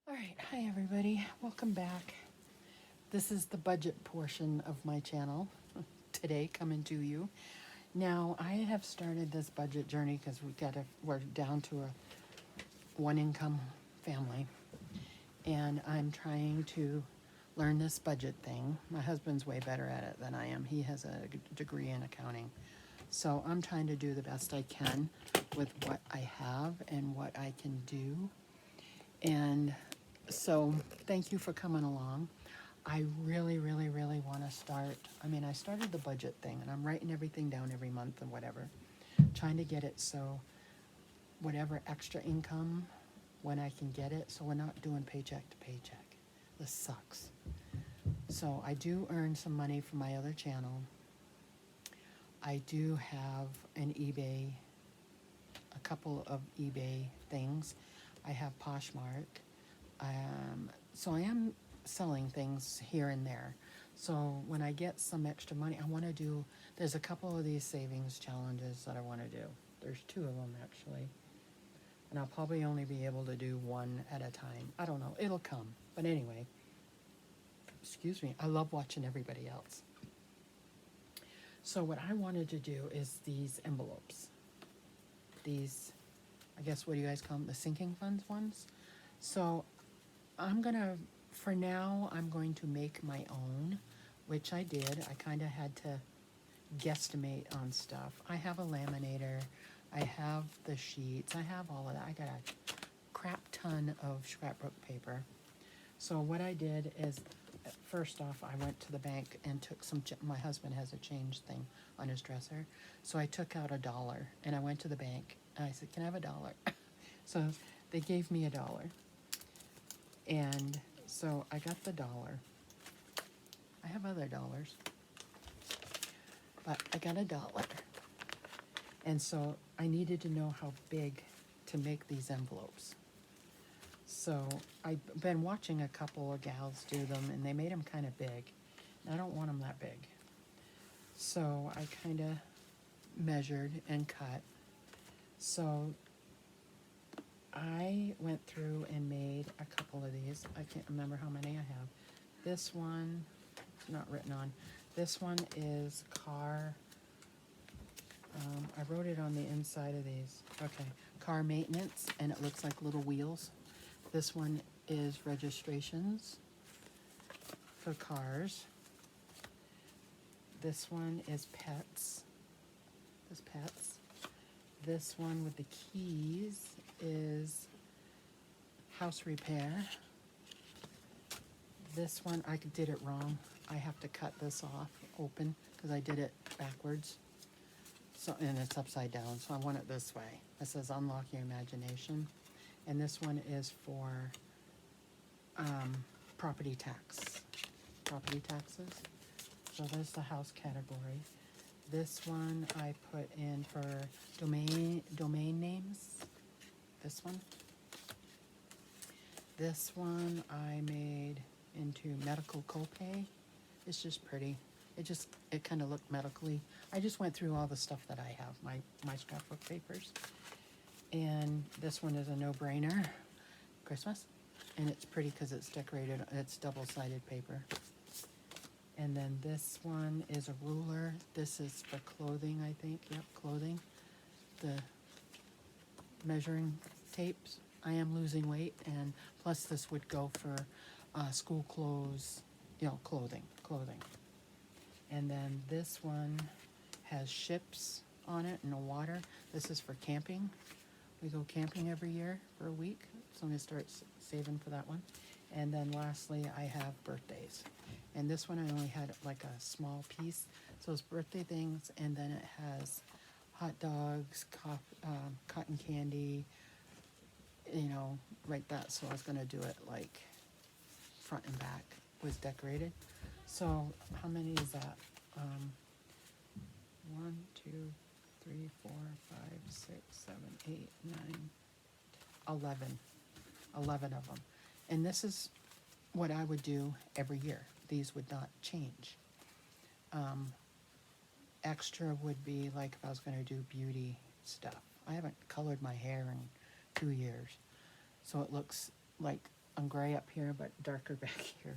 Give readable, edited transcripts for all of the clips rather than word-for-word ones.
All right, hi everybody, welcome back. This is the budget portion of my channel today coming to you. Now, I have started this budget journey because we're down to a one income family, and I'm trying to learn this budget thing. My husband's way better at it than I am. He has a degree in accounting. So I'm trying to do the best I can with what I have and what I can do. And so thank you for coming along. I really, really, really want to start. I started the budget thing and I'm writing everything down every month and whatever, trying to get it so whatever extra income when I can get it, so we're not doing paycheck to paycheck. This sucks. So I do earn some money from my other channel. I do have a couple of eBay things. I have Poshmark. So I am selling things here and there. So when I get some extra money, there's a couple of these savings challenges that I want to do. There's 2 of them actually. And I'll probably only be able to do one at a time. I don't know, it'll come. But anyway, excuse me, I love watching everybody else. So what I wanted to do is these envelopes. These, I guess, what do you guys call them? The sinking funds ones. So for now, I'm going to make my own, which I did. I kind of had to guesstimate on stuff. I have a laminator. I have the sheets. I have all of that. I got a crap ton of scrapbook paper. So what I did is, first off, I went to the bank and took my husband has a change thing on his dresser. So I took out $1 and I went to the bank and I said, can I have $1? So they gave me $1. And so I got the $1. I have other dollars, but I got $1. And so I needed to know how big to make these envelopes. So I've been watching a couple of gals do them, and they made them kind of big. And I don't want them that big. So I kind of measured and cut. So I went through and made a couple of these. I can't remember how many I have. This one, it's not written on. This one is car. I wrote it on the inside of these. Okay, car maintenance, and it looks like little wheels. This one is registrations for cars. This one is pets. This one with the keys is house repair. This one, I did it wrong. I have to cut this off open because I did it backwards. So, and it's upside down, so I want it this way. It says unlock your imagination. And this one is for property taxes. So there's the house category. This one I put in for domain names. This one. This one I made into medical copay. It's just pretty. It kind of looked medically. I just went through all the stuff that I have, my scrapbook papers. And this one is a no-brainer, Christmas. And it's pretty because it's decorated, it's double-sided paper. And then this one is a ruler. This is for clothing, I think. Yep, clothing. The measuring tapes. I am losing weight, and plus this would go for school clothes, clothing. And then this one has ships on it and the water. This is for camping. We go camping every year for a week, so I'm going to start saving for that one. And then lastly, I have birthdays. And this one I only had like a small piece. So it's birthday things, and then it has hot dogs, cotton candy, right that. So I was going to do it like front and back was decorated. So how many is that? 1, 2, 3, 4, 5, 6, 7, 8, 9, 11. 11 of them. And this is what I would do every year. These would not change. Extra would be like if I was going to do beauty stuff. I haven't colored my hair in 2 years. So it looks like I'm gray up here, but darker back here.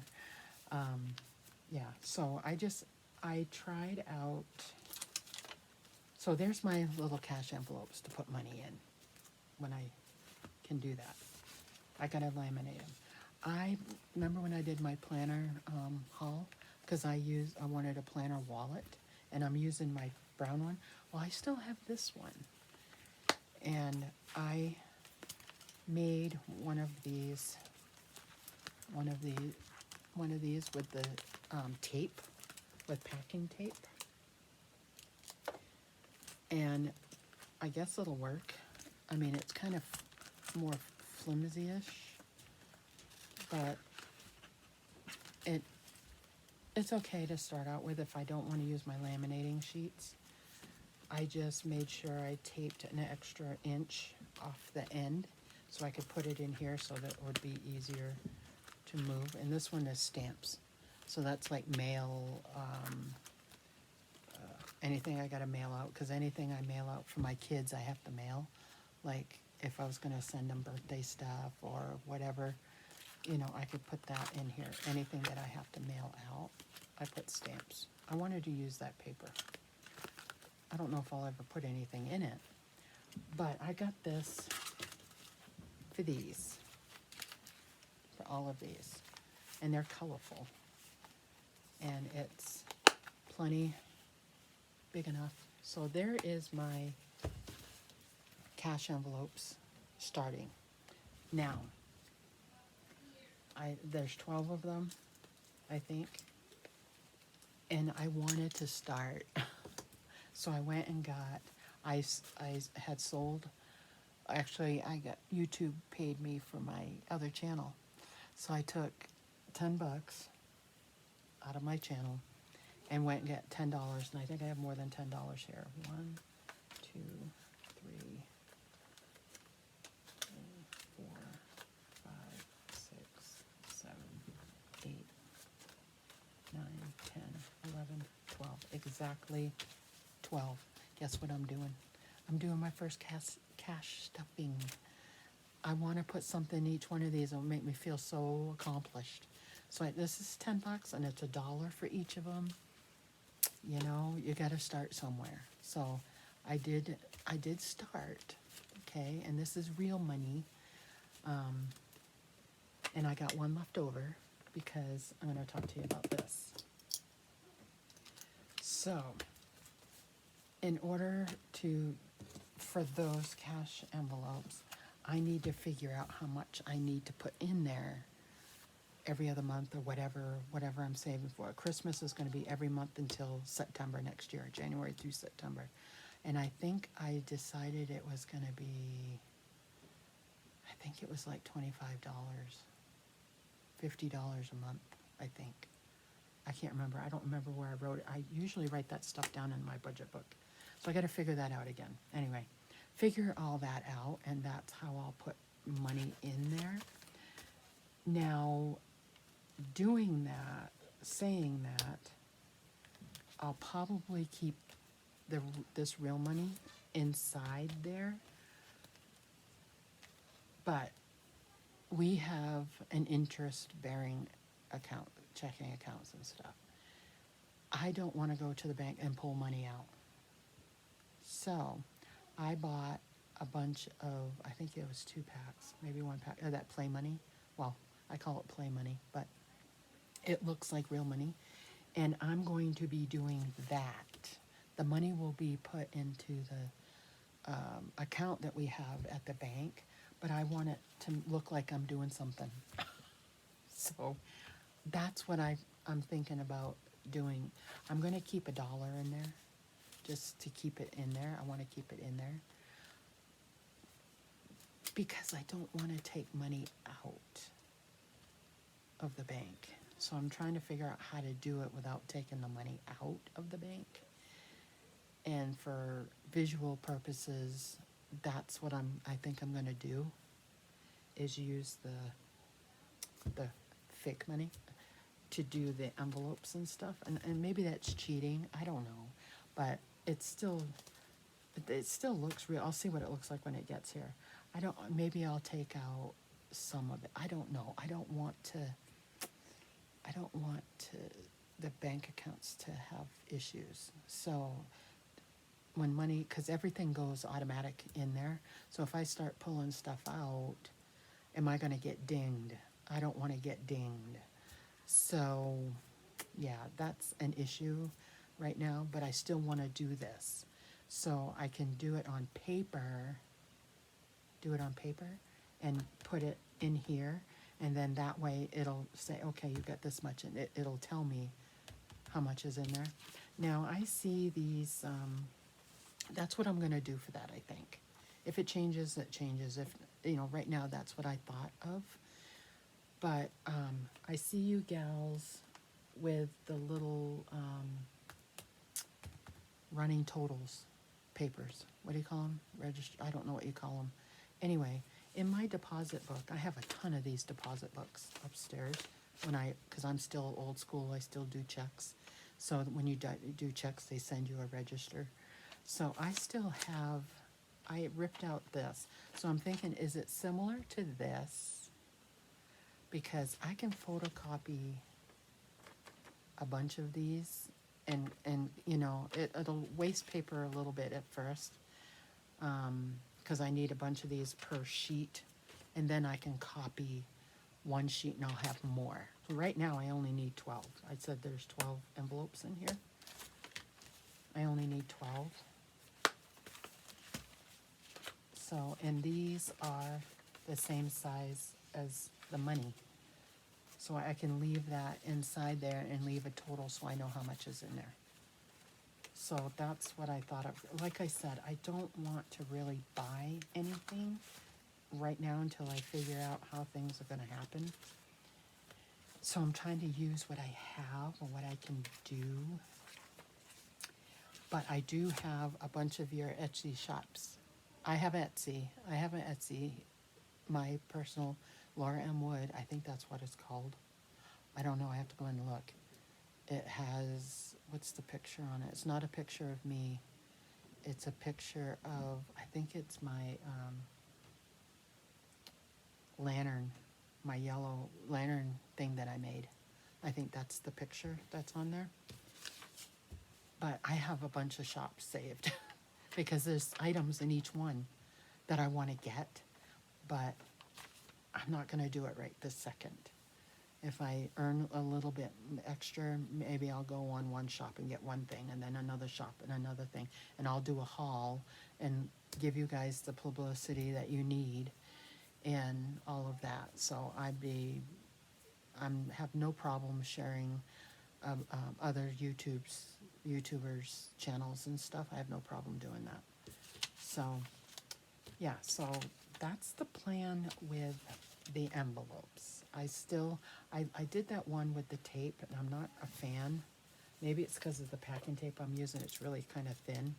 Yeah, so I tried out, so there's my little cash envelopes to put money in when I can do that. I gotta laminate them. I remember when I did my planner haul, because I wanted a planner wallet, and I'm using my brown one. Well, I still have this one, and I made one of these with the tape, with packing tape, and I guess it'll work. I mean, it's kind of more flimsy-ish, but it's okay to start out with if I don't want to use my laminating sheets. I just made sure I taped an extra inch off the end so I could put it in here so that it would be easier to move. And this one is stamps. So that's like mail, anything I gotta mail out, because anything I mail out for my kids, I have to mail. Like if I was gonna send them birthday stuff or whatever, you know, I could put that in here. Anything that I have to mail out, I put stamps. I wanted to use that paper. I don't know if I'll ever put anything in it, but I got this for these, for all of these, and they're colorful, and it's plenty big enough. So there is my cash envelopes starting. Now, there's 12 of them, I think, and I wanted to start. So I went and got, I had sold, actually YouTube paid me for my other channel. So I took $10 out of my channel and went and got $10, and I think I have more than $10 here. 1, 2, 3, 4, 5, 6, 7, 8, 9, 10, 11, 12. Exactly 12. Guess what I'm doing? I'm doing my first cash stuffing. I want to put something in each one of these. It'll make me feel so accomplished. So this is $10, and it's $1 for each of them. You know, you got to start somewhere. So I did start, okay, and this is real money. And I got one left over because I'm going to talk to you about this. So, in order for those cash envelopes, I need to figure out how much I need to put in there every other month or whatever I'm saving for. Christmas is going to be every month until September next year, January through September. And I think I decided it was going to be, I think it was like $25, $50 a month, I think. I can't remember. I don't remember where I wrote it. I usually write that stuff down in my budget book. So I got to figure that out again. Anyway, figure all that out, and that's how I'll put money in there. Now, doing that, saying that, I'll probably keep this real money inside there. But we have an interest-bearing account, checking accounts and stuff. I don't want to go to the bank and pull money out. So I bought a bunch of, I think it was 2 packs, maybe 1 pack, of that play money. Well, I call it play money, but it looks like real money. And I'm going to be doing that. The money will be put into the account that we have at the bank, but I want it to look like I'm doing something. So that's what I'm thinking about doing. I'm going to keep $1 in there, just to keep it in there. I want to keep it in there because I don't want to take money out of the bank. So I'm trying to figure out how to do it without taking the money out of the bank. And for visual purposes, that's what I think I'm going to do, is use the fake money to do the envelopes and stuff. And maybe that's cheating. I don't know. But it still looks real. I'll see what it looks like when it gets here. Maybe I'll take out some of it. I don't know. I don't want to, the bank accounts to have issues. So when money, because everything goes automatic in there. So if I start pulling stuff out, am I going to get dinged? I don't want to get dinged. So yeah, that's an issue right now, but I still want to do this. So I can do it on paper, and put it in here. And then that way it'll say, okay, you've got this much, and it'll tell me how much is in there. Now I see these, that's what I'm going to do for that, I think. If it changes, it changes. If, right now that's what I thought of. But I see you gals with the little running totals because what do you call them? Register, I don't know what you call them. Anyway, in my deposit book, I have a ton of these deposit books upstairs because I'm still old school, I still do checks. So when you do checks, they send you a register. So I ripped out this. So I'm thinking, is it similar to this? Because I can photocopy a bunch of these and it'll waste paper a little bit at first because I need a bunch of these per sheet, and then I can copy one sheet and I'll have more. So right now I only need 12. I said there's 12 envelopes in here. I only need 12. So, and these are the same size as the money. So I can leave that inside there and leave a total so I know how much is in there. So that's what I thought of. Like I said, I don't want to really buy anything right now until I figure out how things are going to happen. So I'm trying to use what I have or what I can do. But I do have a bunch of your Etsy shops. I have Etsy. My personal Laura M. Wood, I think that's what it's called. I don't know, I have to go and look. It has, what's the picture on it? It's not a picture of me. It's a picture of, I think it's my lantern, my yellow lantern thing that I made. I think that's the picture that's on there. But I have a bunch of shops saved because there's items in each one that I want to get, but I'm not going to do it right this second. If I earn a little bit extra, maybe I'll go on one shop and get one thing, and then another shop and another thing, and I'll do a haul and give you guys the publicity that you need and all of that. So have no problem sharing other YouTubers channels and stuff. I have no problem doing that. So yeah, so that's the plan with the envelopes. I did that one with the tape, and I'm not a fan. Maybe it's because of the packing tape I'm using. It's really kind of thin.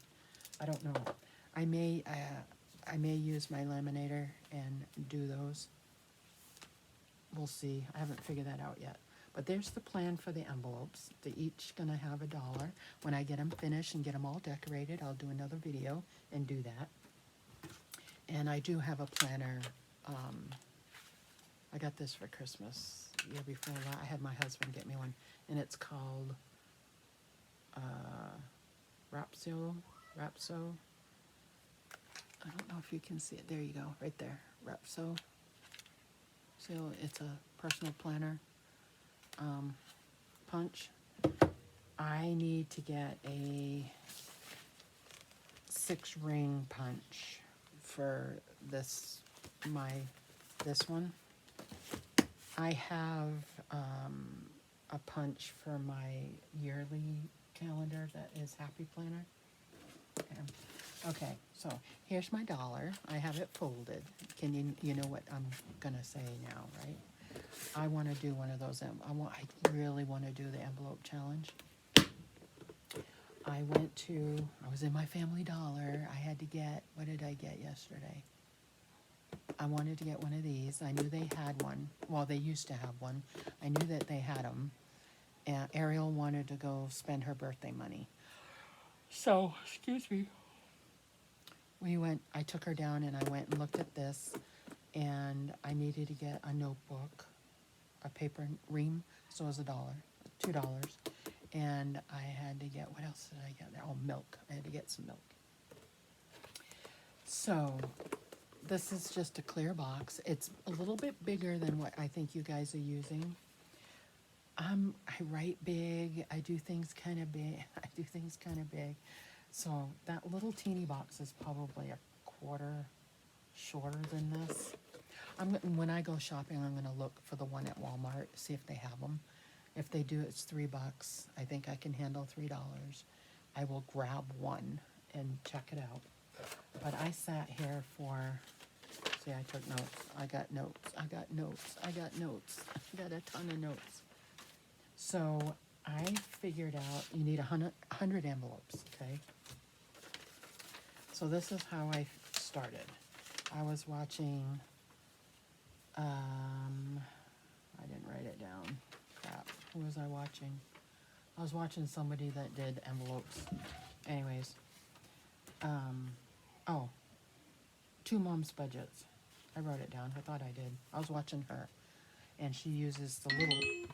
I don't know. I may use my laminator and do those. We'll see. I haven't figured that out yet. But there's the plan for the envelopes. They're each going to have $1. When I get them finished and get them all decorated, I'll do another video and do that. And I do have a planner. I got this for Christmas. The year before that, I had my husband get me one. And it's called Rapso. I don't know if you can see it. There you go, right there. Rapso. So it's a personal planner. Punch. I need to get a 6-ring punch for this one. I have a punch for my yearly calendar that is Happy Planner. Okay, so here's my $1. I have it folded. Can you know what I'm gonna say now, right? I want to do one of those. I really want to do the envelope challenge. I was in my Family Dollar. I had to get, what did I get yesterday? I wanted to get one of these. I knew they had one. Well, they used to have one. I knew that they had them. And Ariel wanted to go spend her birthday money. So, excuse me. I took her down and I went and looked at this. and I needed to get a notebook, a paper ream, so it was $2. And I had to get, what else did I get there? Oh, milk. I had to get some milk. So this is just a clear box. It's a little bit bigger than what I think you guys are using. I write big. I do things kind of big. I do things kind of big. So that little teeny box is probably a quarter shorter than this. When I go shopping, I'm going to look for the one at Walmart, see if they have them. If they do, it's $3. I think I can handle $3. I will grab one and check it out. But I sat here for, see, I took notes. I got notes. I got notes. I got notes. I got a ton of notes. So I figured out you need 100 envelopes, okay? So this is how I started. I was watching, I didn't write it down. Crap. Who was I watching? I was watching somebody that did envelopes. Anyways, oh, Two Moms Budgets. I wrote it down. I thought I did. I was watching her, and she uses the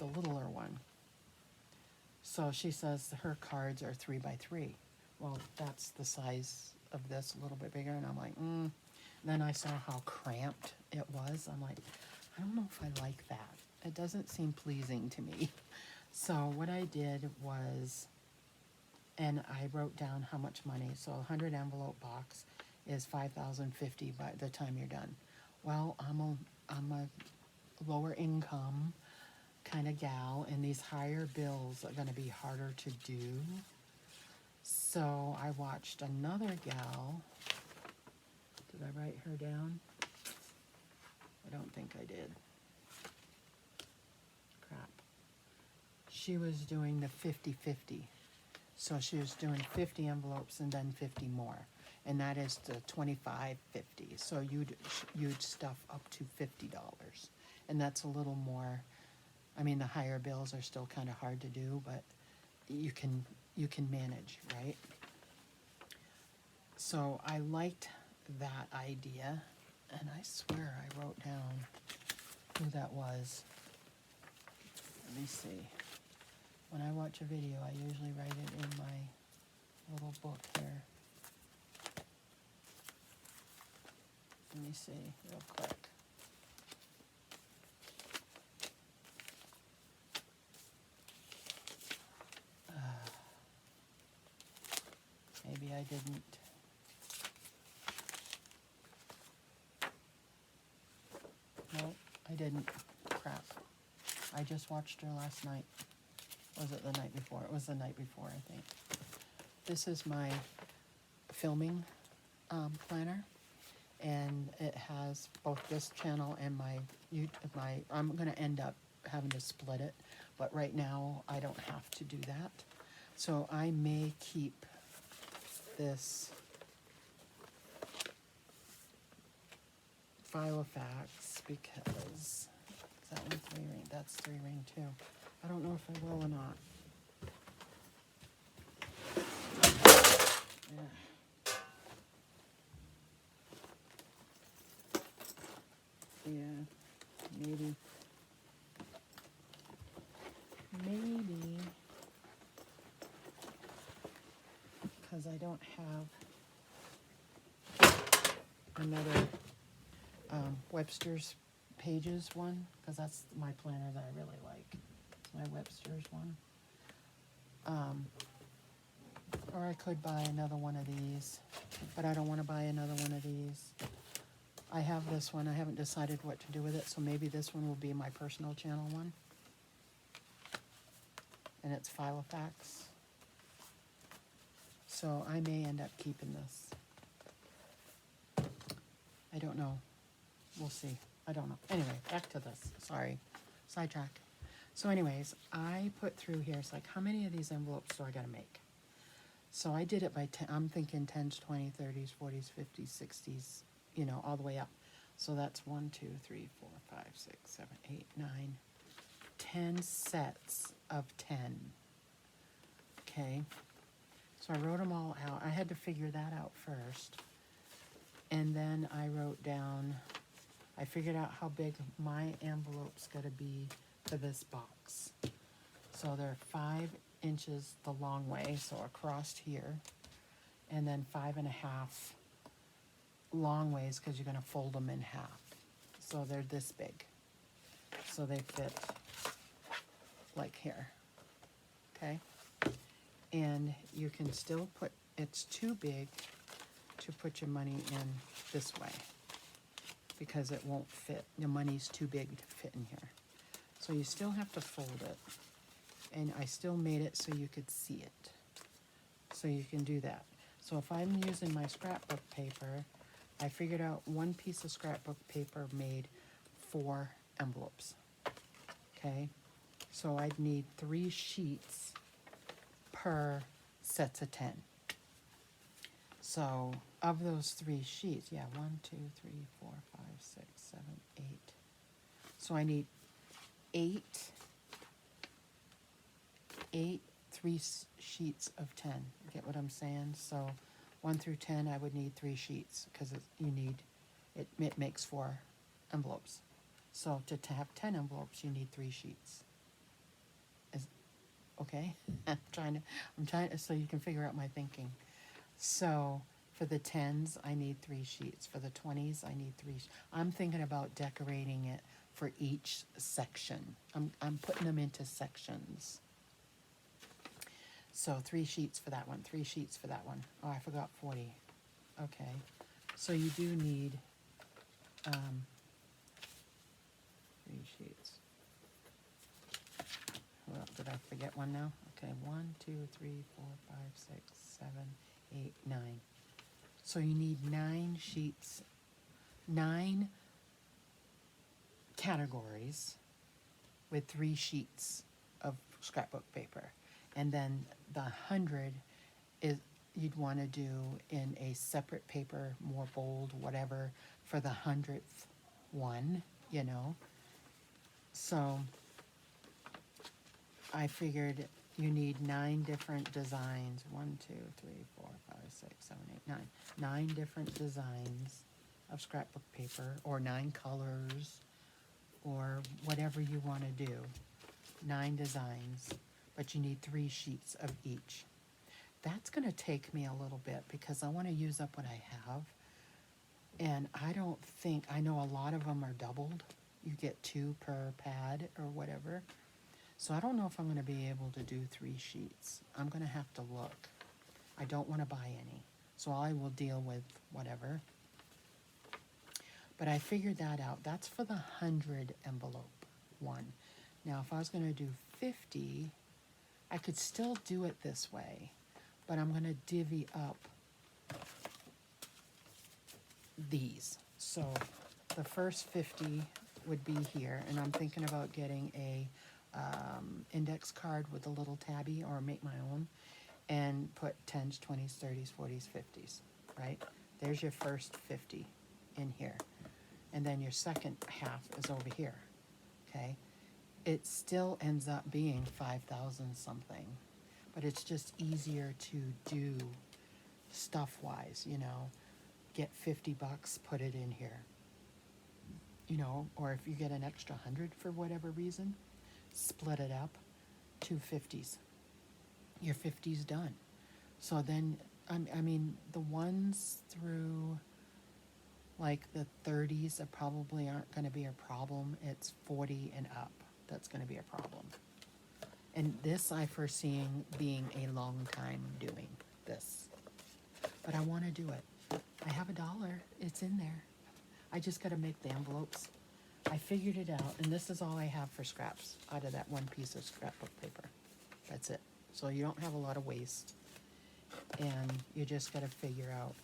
littler one. So she says her cards are 3 by 3. Well, that's the size of this, a little bit bigger, and I'm like, Then I saw how cramped it was. I'm like, I don't know if I like that. It doesn't seem pleasing to me. So what I did was, and I wrote down how much money. So a 100 envelope box is $5,050 by the time you're done. Well, I'm a lower income kind of gal, and these higher bills are going to be harder to do. So I watched another gal. Did I write her down? I don't think I did. Crap. She was doing the 50-50. So she was doing 50 envelopes and then 50 more. And that is the 25-50. So you'd stuff up to $50. And that's a little more, I mean, the higher bills are still kind of hard to do, but you can manage, right? So I liked that idea, and I swear I wrote down who that was. Let me see. When I watch a video, I usually write it in my little book here. Let me see real quick. Maybe I didn't. No, I didn't. Crap. I just watched her last night. Was it the night before? It was the night before, I think. This is my filming planner, and it has both this channel and my I'm going to end up having to split it, but right now I don't have to do that. So I may keep this Filofax because is that one 3 ring? That's 3 ring too. I don't know if I will or not. Yeah, maybe. Because I don't have another Webster's Pages one, because that's my planner that I really like. It's my Webster's one. Or I could buy another one of these, but I don't want to buy another one of these. I have this one. I haven't decided what to do with it, so maybe this one will be my personal channel one. And it's Filofax. So I may end up keeping this. I don't know. We'll see. I don't know. Anyway, back to this. Sorry. Sidetrack. So anyways, I put through here, it's like, how many of these envelopes do I got to make? So I did it by 10. I'm thinking 10s, 20s, 30s, 40s, 50s, 60s, you know, all the way up. So that's 1, 2, 3, 4, 5, 6, 7, 8, 9, 10 sets of 10. Okay. So I wrote them all out. I had to figure that out first. And then I wrote down I figured out how big my envelope's gotta be for this box. So they're 5 inches the long way, so across here, and then 5.5 long ways because you're gonna fold them in half. So they're this big. So they fit like here, okay? And you can still put, it's too big to put your money in this way because it won't fit. Your money's too big to fit in here. So you still have to fold it. And I still made it so you could see it. So you can do that. So if I'm using my scrapbook paper, I figured out one piece of scrapbook paper made 4 envelopes. Okay? So I'd need 3 sheets per sets of 10. So of those 3 sheets, yeah, 1, 2, 3, 4, 5, 6, 7, 8. So I need 8 sheets of 10. You get what I'm saying? So 1 through 10, I would need 3 sheets because it makes 4 envelopes. So to have 10 envelopes, you need 3 sheets. Okay? I'm trying to, so you can figure out my thinking. So for the 10s, I need 3 sheets. For the 20s, I need 3. I'm thinking about decorating it for each section. I'm putting them into sections. So 3 sheets for that one, 3 sheets for that one. Oh, I forgot 40. Okay. So you do need 3 sheets. Well, did I forget one now? Okay, 1, 2, 3, 4, 5, 6, 7, 8, 9. So you need 9 sheets, 9 categories with 3 sheets of scrapbook paper. And then the 100 is you'd want to do in a separate paper, more bold, whatever, for the 100th one, you know. So I figured you need 9 different designs. 1, 2, 3, 4, 5, 6, 7, 8, 9. 9 different designs of scrapbook paper, or 9 colors, or whatever you want to do. 9 designs, but you need 3 sheets of each. That's going to take me a little bit because I want to use up what I have. And I don't think, I know a lot of them are doubled. You get 2 per pad or whatever. So I don't know if I'm going to be able to do 3 sheets. I'm going to have to look. I don't want to buy any. So I will deal with whatever. But I figured that out. That's for the 100 envelope one. Now if I was going to do 50, I could still do it this way. But I'm going to divvy up these. So the first 50 would be here. And I'm thinking about getting a index card with a little tabby, or make my own, and put 10s, 20s, 30s, 40s, 50s, right? There's your first 50 in here. And then your second half is over here, okay? It still ends up being 5,000 something, but it's just easier to do stuff-wise, you know? Get 50 bucks, put it in here, you know? Or if you get an extra 100 for whatever reason, split it up, 2 50s. Your 50's done. So then, I mean, the ones through like the 30s probably aren't going to be a problem. It's 40 and up that's going to be a problem. And this I foresee being a long time doing this. But I want to do it. I have $1. It's in there. I just got to make the envelopes. I figured it out, and this is all I have for scraps out of that one piece of scrapbook paper. That's it. So you don't have a lot of waste, and you just got to figure out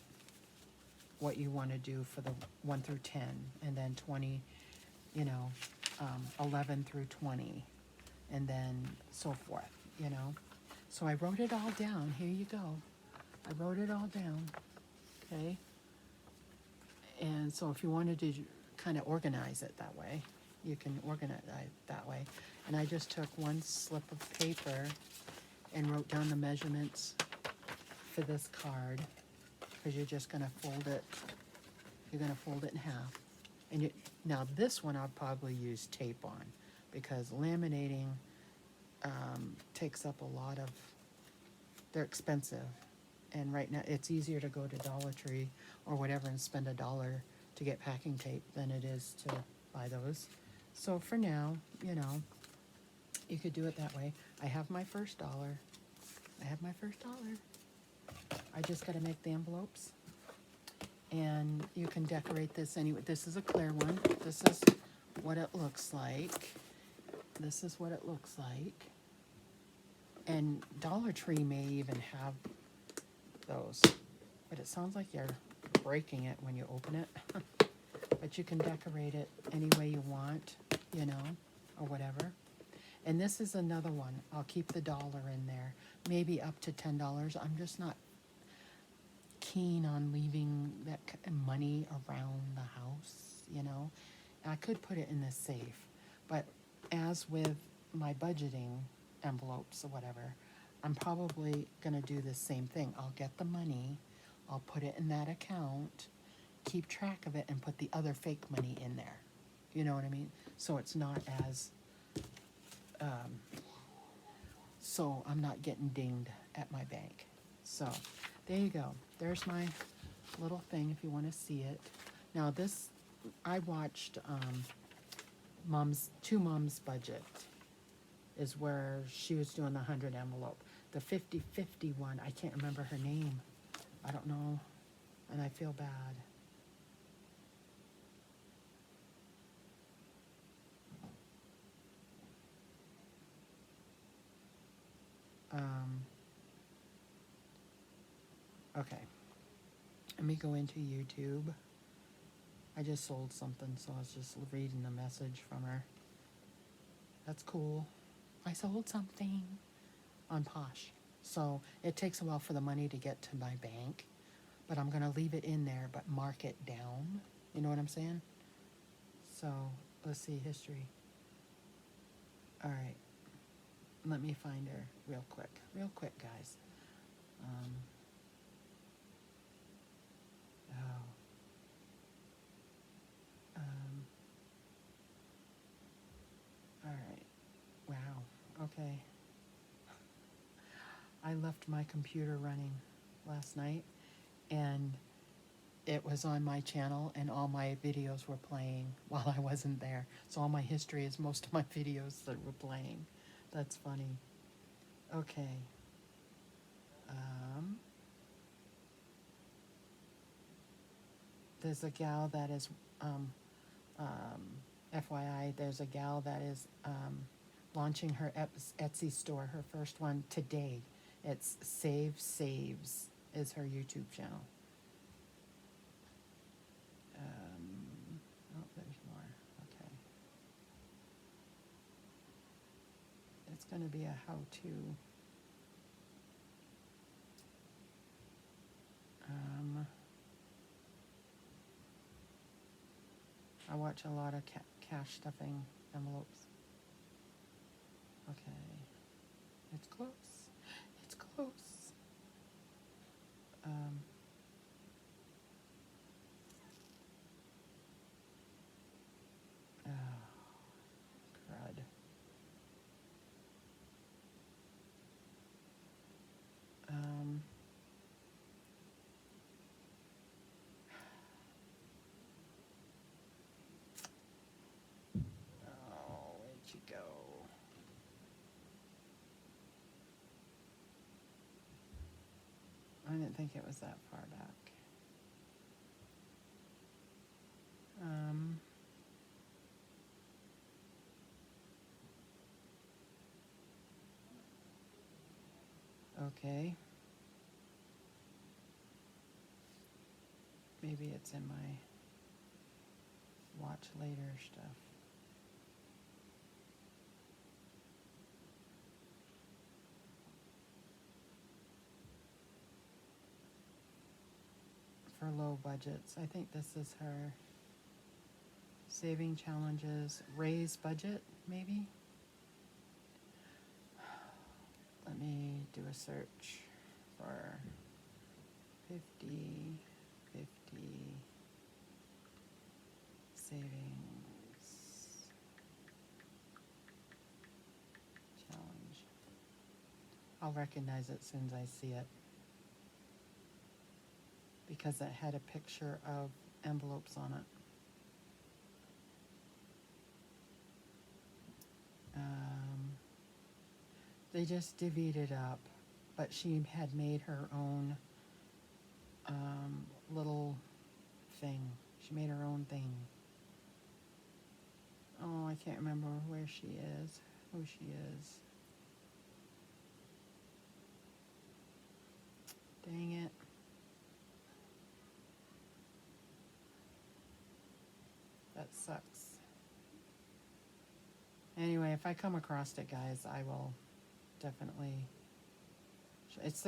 what you want to do for the 1 through 10, and then 20, you know, 11 through 20, and then so forth, you know. So I wrote it all down. Here you go. I wrote it all down, okay? And so if you wanted to kind of organize it that way, you can organize it that way. And I just took one slip of paper and wrote down the measurements for this card, because you're just going to fold it. You're going to fold it in half, And now this one I'll probably use tape on, because laminating takes up a lot of, they're expensive. And right now it's easier to go to Dollar Tree or whatever and spend $1 to get packing tape than it is to buy those. So for now, you know, you could do it that way. I have my first dollar. I have my first dollar. I just got to make the envelopes. And you can decorate this anyway. This is a clear one. This is what it looks like. This is what it looks like. And Dollar Tree may even have those. But it sounds like you're breaking it when you open it. But you can decorate it any way you want, you know, or whatever. And this is another one. I'll keep the dollar in there. Maybe up to $10. I'm just not keen on leaving that money around the house, you know. I could put it in the safe. But as with my budgeting envelopes or whatever, I'm probably going to do the same thing. I'll get the money. I'll put it in that account, keep track of it, and put the other fake money in there. You know what I mean? So it's not as... so I'm not getting dinged at my bank. So there you go. There's my little thing if you want to see it. Now this, I watched Two Moms Budget is where she was doing the 100 envelope. The 50/50 one, I can't remember her name. I don't know, and I feel bad. Okay, let me go into YouTube. I just sold something, so I was just reading the message from her. That's cool. I sold something on Posh. So it takes a while for the money to get to my bank, but I'm going to leave it in there, but mark it down. You know what I'm saying? So let's see, history. All right. Let me find her real quick, guys. All right. Wow. Okay. I left my computer running last night, and it was on my channel, and all my videos were playing while I wasn't there. So all my history is most of my videos that were playing. That's funny. Okay. There's a gal that is, FYI, there's a gal that is launching her Etsy store, her first one today. It's Save Saves is her YouTube channel. Oh, there's more. Okay. It's going to be a how-to. I watch a lot of cash stuffing envelopes. Okay. It's close. It's close. Crud. Oh, where'd you go? I didn't think it was that far back. Okay. Maybe it's in my watch later stuff. For low budgets. I think this is her saving challenges, raise budget, maybe? Let me do a search for 50 50 savings challenge. I'll recognize it as soon as I see it, because it had a picture of envelopes on it. They just divvied it up, but she had made her own little thing. She made her own thing. Oh, I can't remember where she is, who she is. Dang it. That sucks. Anyway, if I come across it, guys, I will definitely. It's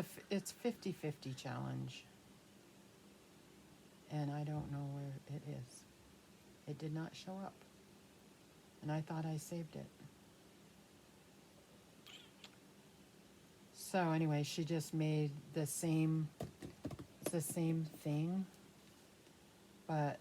50-50 challenge, and I don't know where it is. It did not show up, and I thought I saved it. So anyway, she just made the same thing, but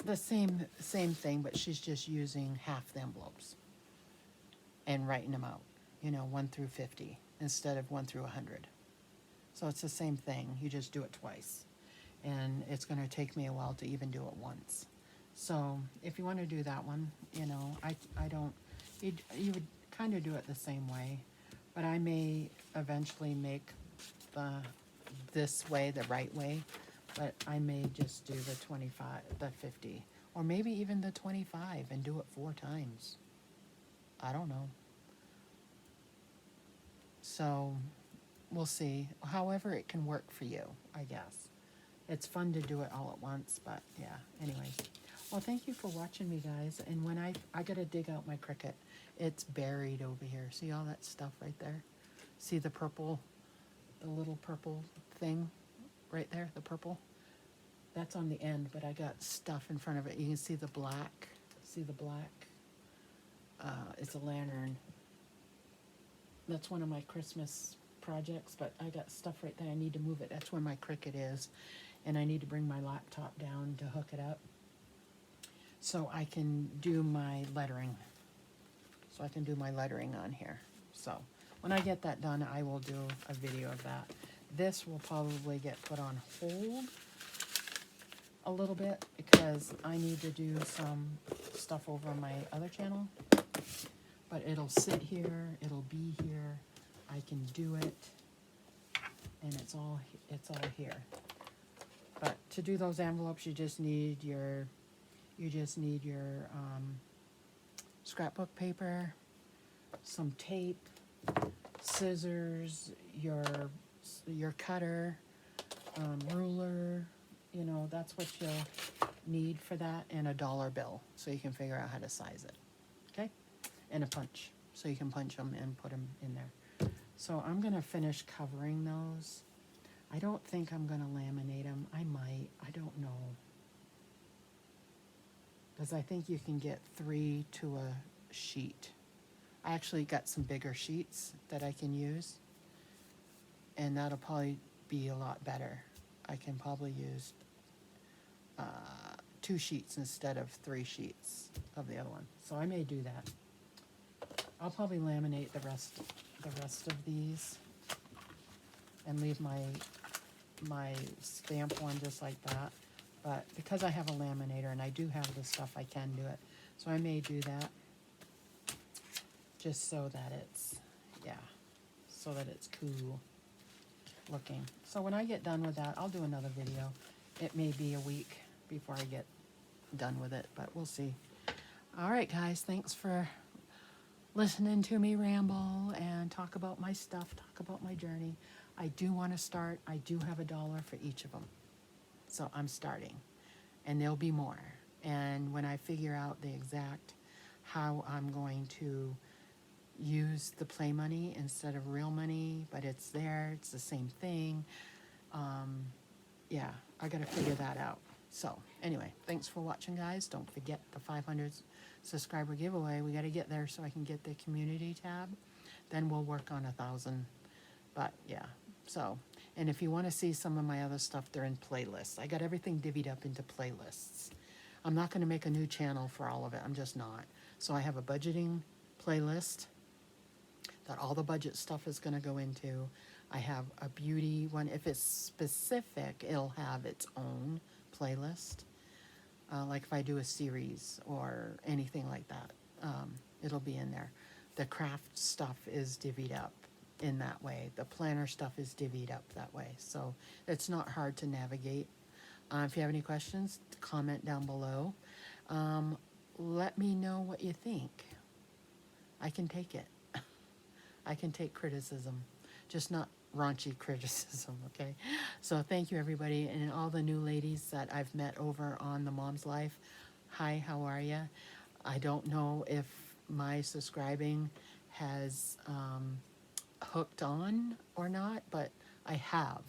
the same thing, but she's just using half the envelopes and writing them out, 1 through 50 instead of 1 through 100. So it's the same thing, you just do it twice, and it's going to take me a while to even do it once. So if you want to do that one, I don't, you would kind of do it the same way, but I may eventually make this way the right way. But I may just do the 25, the 50, or maybe even the 25 and do it 4 times. I don't know. So we'll see. However it can work for you, I guess. It's fun to do it all at once, but yeah, anyways. Well, thank you for watching me, guys. And when I got to dig out my Cricut. It's buried over here. See all that stuff right there? See the purple, the little purple thing? Right there, the purple. That's on the end, but I got stuff in front of it. You can see the black. See the black? It's a lantern. That's one of my Christmas projects, but I got stuff right there. I need to move it. That's where my Cricut is. And I need to bring my laptop down to hook it up so I can do my lettering. So I can do my lettering on here. So when I get that done, I will do a video of that. This will probably get put on hold a little bit because I need to do some stuff over on my other channel. But it'll sit here, it'll be here, I can do it, and it's all here. But to do those envelopes, you just need your scrapbook paper, some tape, scissors, your cutter, ruler, that's what you'll need for that, and a $1 bill so you can figure out how to size it, okay? And a punch so you can punch them and put them in there. So I'm going to finish covering those. I don't think I'm going to laminate them. I might. I don't know. Because I think you can get 3 to a sheet. I actually got some bigger sheets that I can use. And that'll probably be a lot better. I can probably use 2 sheets instead of 3 sheets of the other one. So I may do that. I'll probably laminate the rest of these and leave my stamp one just like that. But because I have a laminator and I do have the stuff, I can do it. So I may do that just so that it's, so that it's cool looking. So when I get done with that, I'll do another video. It may be a week before I get done with it, but we'll see. All right, guys, thanks for listening to me ramble and talk about my stuff, talk about my journey. I do want to start. I do have $1 for each of them. So I'm starting, and there'll be more. And when I figure out the exact how I'm going to use the play money instead of real money, but it's there, it's the same thing. I got to figure that out. So anyway, thanks for watching, guys. Don't forget the 500 subscriber giveaway. We got to get there so I can get the community tab. Then we'll work on 1,000. But yeah, So, and if you want to see some of my other stuff, they're in playlists. I got everything divvied up into playlists. I'm not going to make a new channel for all of it. I'm just not. So I have a budgeting playlist that all the budget stuff is going to go into. I have a beauty one. If it's specific, it'll have its own playlist. Like if I do a series or anything like that, it'll be in there. The craft stuff is divvied up in that way. The planner stuff is divvied up that way. So it's not hard to navigate. If you have any questions, comment down below. Let me know what you think. I can take it. I can take criticism, just not raunchy criticism, okay? So thank you, everybody, and all the new ladies that I've met over on The Mom's Life. Hi, how are you? I don't know if my subscribing has hooked on or not, but I have,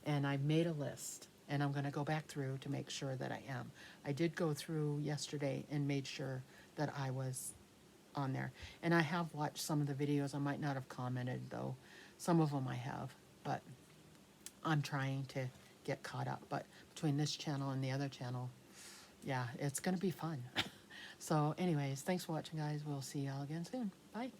and I've made a list, and I'm going to go back through to make sure that I am. I did go through yesterday and made sure that I was on there. And I have watched some of the videos. I might not have commented, though. Some of them I have, but I'm trying to get caught up. But between this channel and the other channel, yeah, it's going to be fun. So anyways, thanks for watching, guys. We'll see y'all again soon. Bye.